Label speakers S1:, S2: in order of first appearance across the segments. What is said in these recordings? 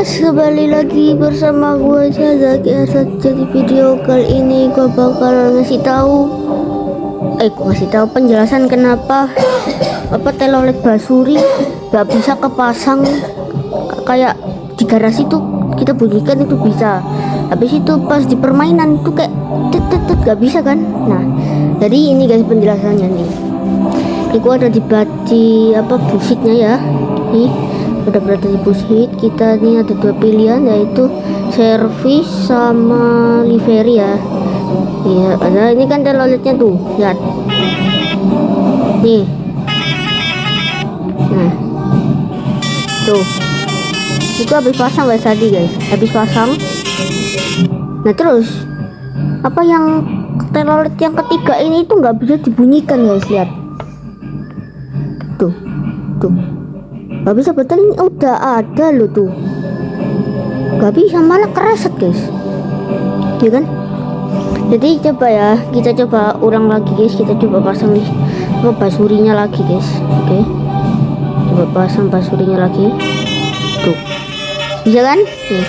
S1: guys, kembali lagi bersama gue Zaki Asad. Jadi video kali ini gue bakal ngasih tahu penjelasan kenapa telolet basuri gak bisa kepasang kayak di garasi tuh kita bunyikan itu bisa. Habis itu pas di permainan tuh kayak tet gak bisa kan. Nah, jadi ini guys penjelasannya nih. Ini gue ada di bullshitnya ya. Nih udah berada di bullshit. Kita nih ada dua pilihan, yaitu service sama livery ya. Iya, ada ini kan teloletnya tuh, lihat nih. Nah tuh, itu habis pasang guys tadi guys, habis pasang. Nah terus apa yang telolet yang ketiga ini itu nggak bisa dibunyikan guys, lihat tuh nggak bisa, betul ini udah ada loh tuh, nggak bisa, malah kereset guys ya kan. Jadi coba ya, kita coba ulang lagi guys, kita coba pasang basurinya lagi guys. Oke, coba pasang basurinya lagi tuh, bisa kan nih,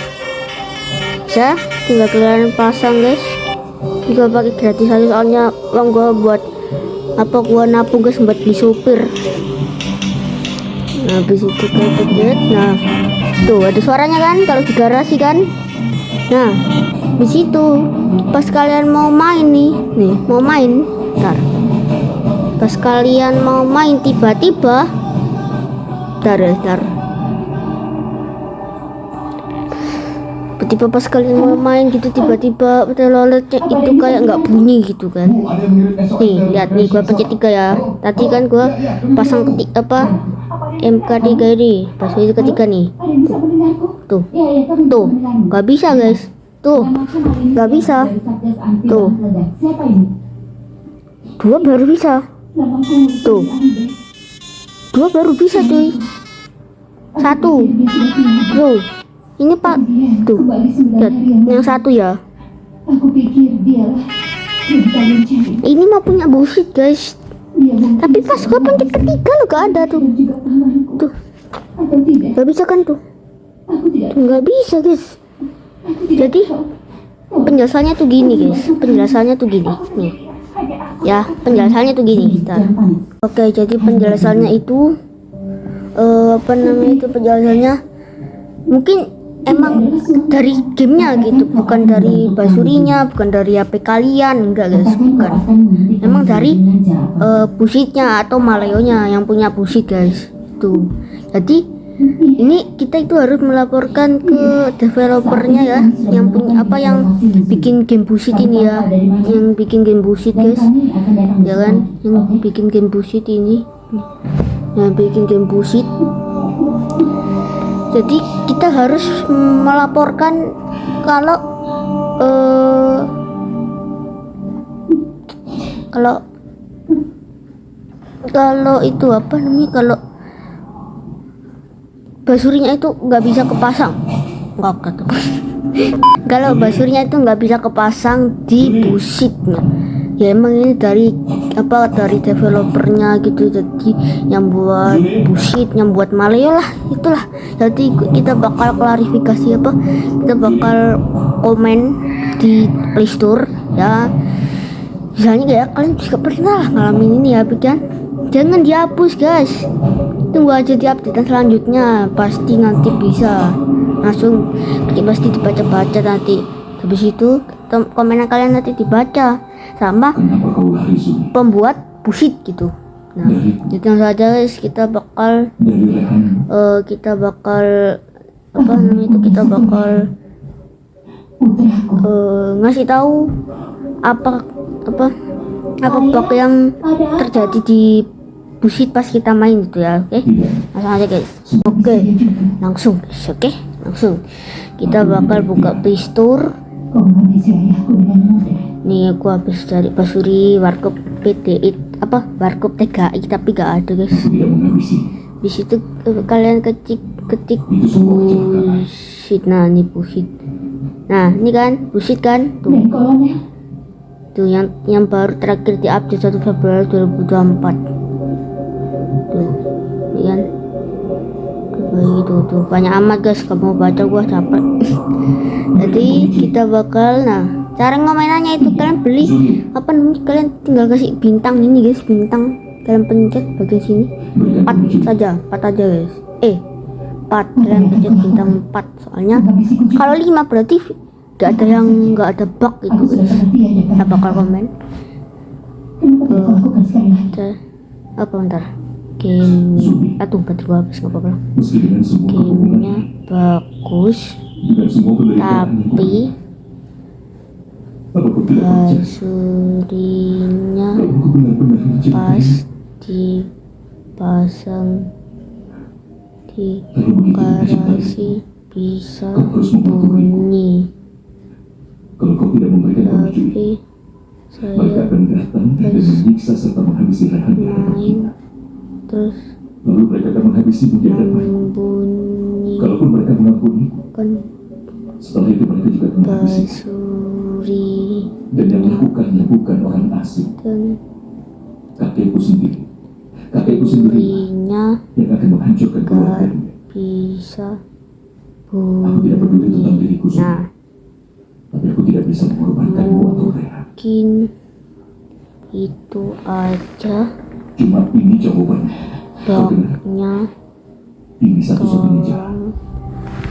S1: bisa, tinggal kalian pasang guys. Gua pakai gratis aja soalnya uang gua buat gua nabung guys buat beli supir. Nah habis itu kayak pencet, nah tuh ada suaranya kan kalau di garasi kan. Nah di situ pas kalian mau main mau main, pas kalian mau main tiba-tiba pas kalian mau main gitu, tiba-tiba teloletnya itu kayak nggak bunyi gitu kan. Nih lihat nih, gua pencet 3 ya. Tadi kan gua pasang MK3 ini, pas itu ketiga nih. Tuh nggak bisa guys, tuh nggak bisa, tuh 2 baru bisa, tuh 2 baru bisa cuy, 1 tuh ini pak, tuh lihat yang 1 ya. Ini mah punya bullshit guys, tapi pas gua pencet ketiga lo gak ada tuh gak bisa kan tuh nggak bisa guys. Jadi penjelasannya tuh gini guys, nih ya, penjelasannya tuh gini. Oke, jadi penjelasannya itu penjelasannya mungkin emang dari gamenya gitu, bukan dari basurinya, bukan dari HP kalian, enggak guys, bukan, emang dari bullshitnya atau Maleonya yang punya bullshit guys tuh. Jadi ini kita itu harus melaporkan ke developernya ya, yang punya yang bikin game bullshit ini ya, yang bikin game bullshit guys ya kan, yang bikin game bullshit ini, yang bikin game bullshit. Jadi kita harus melaporkan kalau itu kalau basurinya itu nggak bisa kepasang, kalau basurinya itu nggak bisa kepasang di bullshitnya ya, emang ini dari developernya gitu. Jadi yang buat bullshit, yang buat Maleo lah, itulah. Jadi kita bakal klarifikasi kita bakal komen di Play Store ya, misalnya kayak kalian juga pernah lah ngalamin ini ya kan. Jangan dihapus guys, tunggu aja di update selanjutnya, pasti nanti bisa langsung, pasti dibaca nanti. Habis itu komennya kalian nanti dibaca sama pembuat bullshit gitu. Nah itu saja guys, kita bakal ngasih tahu apa bug yang terjadi di bullshit pas kita main gitu ya. Oke, langsung aja guys. Langsung kita bakal buka Play Store. Nih aku habis cari basuri warkop warkop TGI tapi gak ada guys. Di situ kalian ketik bullshit. Nah ini bullshit, nah ini kan bullshit kan tuh yang baru terakhir di update 1 Februari 2024 tuh, ini kan gitu tuh banyak amat guys, kamu baca gua capek. Jadi kita bakal, nah cara ngomainannya itu kalian beli apa namanya, kalian tinggal kasih bintang ini guys, bintang kalian pencet bagian sini 4 saja, 4 aja guys, 4 kalian pencet bintang 4, soalnya kalau 5 berarti gak ada bug gitu guys. Kita bakal komen apa bentar, game baterai gua habis, nggak apa-apa, gamenya bagus tapi basurinya pas dipasang di garasi bisa bunyi, tapi saya main terus membunyikan basuri
S2: dan yang melakukannya bukan orang asing, kakekku sendiri
S1: basurinya
S2: yang akan menghancurkan
S1: gak
S2: keluarganya.
S1: bisa
S2: Aku tidak peduli tentang
S1: bunyi.
S2: diriku sendiri,
S1: Nah,
S2: tapi aku tidak bisa mengorbankanmu untuk Rehan.
S1: mungkin itu aja
S2: Cuma ini jawabannya. Kau dengar?
S1: bugnya,
S2: Ini satu-satunya jalan.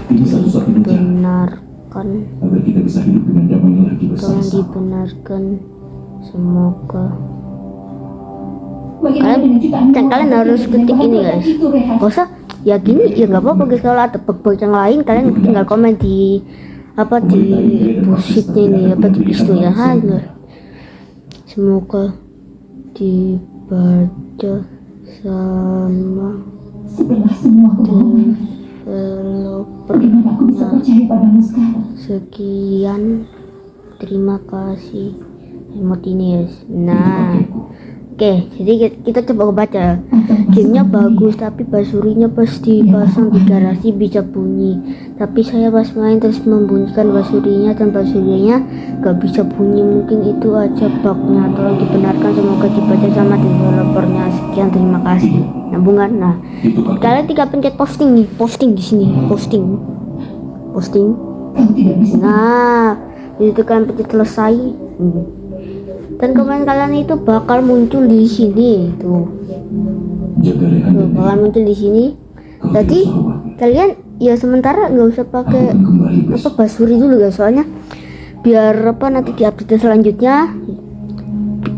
S2: Ini satu-satunya jalan
S1: benarkan,
S2: agar kita bisa hidup dengan damai lagi
S1: tolong
S2: bersama-sama.
S1: dibenarkan, semoga
S3: Kalian
S1: harus ketik ini guys, gak usah ya gini ya nggak apa-apa guys. Kalau ada bug-bug yang lain kalian tinggal komen di apa di bullshitnya ini apa di itu ya, semoga dibaca sama
S3: setelah semua kebohongan, bagaimana aku bisa
S1: developernya.
S3: percaya padamu sekarang?
S1: Sekian, terima kasih emot ini guys. Nah, oke, jadi kita coba baca. Gamenya bagus tapi basurinya pas dipasang di garasi bisa bunyi, tapi saya pas main terus membunyikan basurinya dan basurinya gak bisa bunyi. Mungkin itu aja bugnya, tolong dibenarkan, semoga dibaca sama developernya. Sekian, terima kasih. Nyambungan. Nah, kalian tinggal pencet posting nih, posting di sini, posting.
S3: Kamu tidak bisa.
S1: Nah, itu kan pencet selesai. Dan komen kalian itu bakal muncul di sini tuh.
S2: Jaga Rehan
S1: Tuh,
S2: dan
S1: bakal
S2: Rehan.
S1: muncul di sini.
S2: Kau
S1: Jadi
S2: tidak usah khawatir.
S1: kalian ya sementara nggak usah
S2: Aku
S1: pakai
S2: akan kembali
S1: apa
S2: besok.
S1: basuri dulu guys, soalnya biar apa nanti di update selanjutnya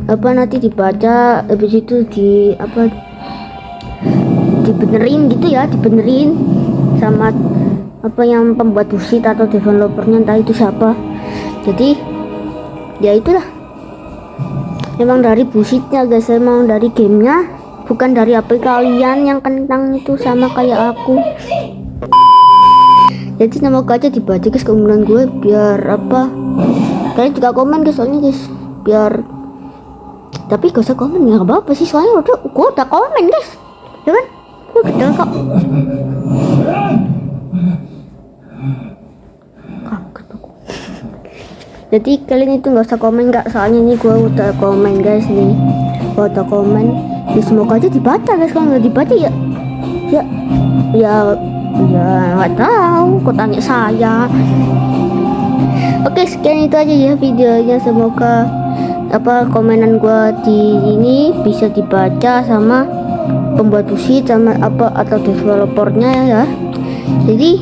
S1: apa nanti dibaca, habis itu di apa dibenerin gitu ya, dibenerin sama apa yang pembuat bullshit atau developernya, entah itu siapa. Jadi ya itulah, emang dari bullshitnya guys, emang dari gamenya, bukan dari apa kalian yang kentang itu sama kayak aku. Jadi semoga aja dibaca guys keumuman gue, biar apa kalian juga komen guys, soalnya guys biar, tapi gak usah komen ya, gak apa-apa sih, soalnya gue udah komen guys, ya kan, gue gede kok. Kaget aku. Jadi kalian itu nggak usah komen nggak, soalnya ini gue udah komen guys nih, gue udah komen. Ya semoga aja dibaca guys, kalau nggak dibaca ya nggak tahu, kok tanya saya. Oke, sekian itu aja ya videonya, semoga apa komenan gue di ini bisa dibaca sama pembuat bullshit sama apa atau developernya ya. Jadi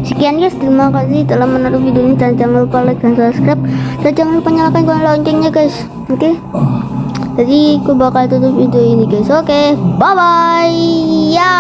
S1: sekian guys, terima kasih telah menonton video ini, dan jangan lupa like dan subscribe, dan jangan lupa nyalakan loncengnya guys. Oke, jadi gue bakal tutup video ini guys. Oke, bye bye ya.